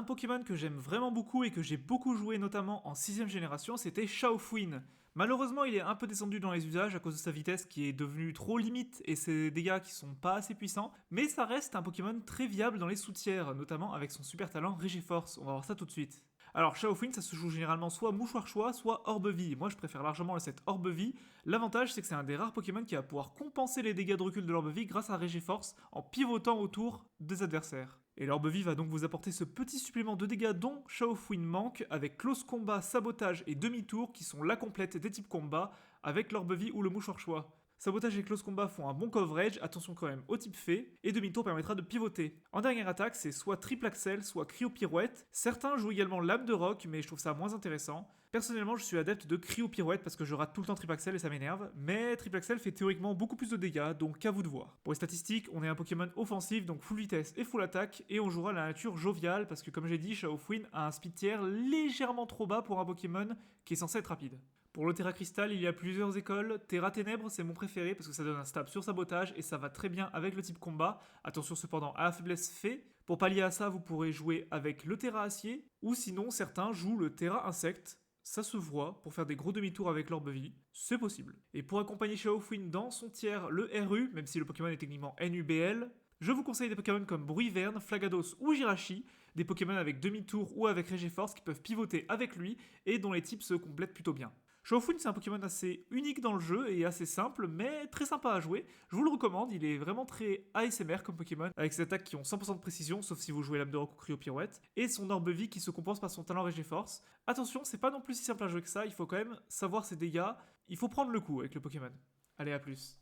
Un Pokémon que j'aime vraiment beaucoup et que j'ai beaucoup joué notamment en 6ème génération, c'était Shaofuin. Malheureusement, il est un peu descendu dans les usages à cause de sa vitesse qui est devenue trop limite et ses dégâts qui sont pas assez puissants, mais ça reste un Pokémon très viable dans les sous-tiers, notamment avec son super talent Regiforce. On va voir ça tout de suite. Alors Shaofuin, ça se joue généralement soit Mouchoir Choix, soit Orbe-Vie. Moi, je préfère largement le set Orbe-Vie. L'avantage, c'est que c'est un des rares Pokémon qui va pouvoir compenser les dégâts de recul de l'Orbe-Vie grâce à Regiforce en pivotant autour des adversaires. Et l'Orbe-Vie va donc vous apporter ce petit supplément de dégâts dont Shaofuin manque, avec Close Combat, Sabotage et Demi-Tour qui sont la complète des types combat avec l'Orbe-Vie ou le Mouchoir Choix. Sabotage et Close Combat font un bon coverage, attention quand même au type fée, et demi-tour permettra de pivoter. En dernière attaque, c'est soit triple axel, soit cryo pirouette. Certains jouent également lame de roc, mais je trouve ça moins intéressant. Personnellement, je suis adepte de cryo pirouette parce que je rate tout le temps triple axel et ça m'énerve, mais triple axel fait théoriquement beaucoup plus de dégâts, donc à vous de voir. Pour les statistiques, on est un Pokémon offensif, donc full vitesse et full attaque, et on jouera la nature joviale parce que comme j'ai dit, Shaofuin a un speed tier légèrement trop bas pour un Pokémon qui est censé être rapide. Pour le Terra Crystal, il y a plusieurs écoles. Terra Ténèbres, c'est mon préféré parce que ça donne un stab sur sabotage et ça va très bien avec le type combat. Attention cependant à la faiblesse fée. Pour pallier à ça, vous pourrez jouer avec le Terra Acier ou sinon certains jouent le Terra Insecte. Ça se voit pour faire des gros demi-tours avec l'Orbe-Vie, c'est possible. Et pour accompagner Shaofuin dans son tiers, le RU, même si le Pokémon est techniquement NUBL, je vous conseille des Pokémon comme Bruiverne, Flagados ou Jirachi, des Pokémon avec demi-tour ou avec Regiforce qui peuvent pivoter avec lui et dont les types se complètent plutôt bien. Shaofuin, c'est un Pokémon assez unique dans le jeu et assez simple, mais très sympa à jouer. Je vous le recommande, il est vraiment très ASMR comme Pokémon, avec ses attaques qui ont 100% de précision, sauf si vous jouez Lame de Roc ou Cryo Pirouette, et son Orbe-Vie qui se compense par son talent Regiforce. Attention, c'est pas non plus si simple à jouer que ça, il faut quand même savoir ses dégâts, il faut prendre le coup avec le Pokémon. Allez, à plus.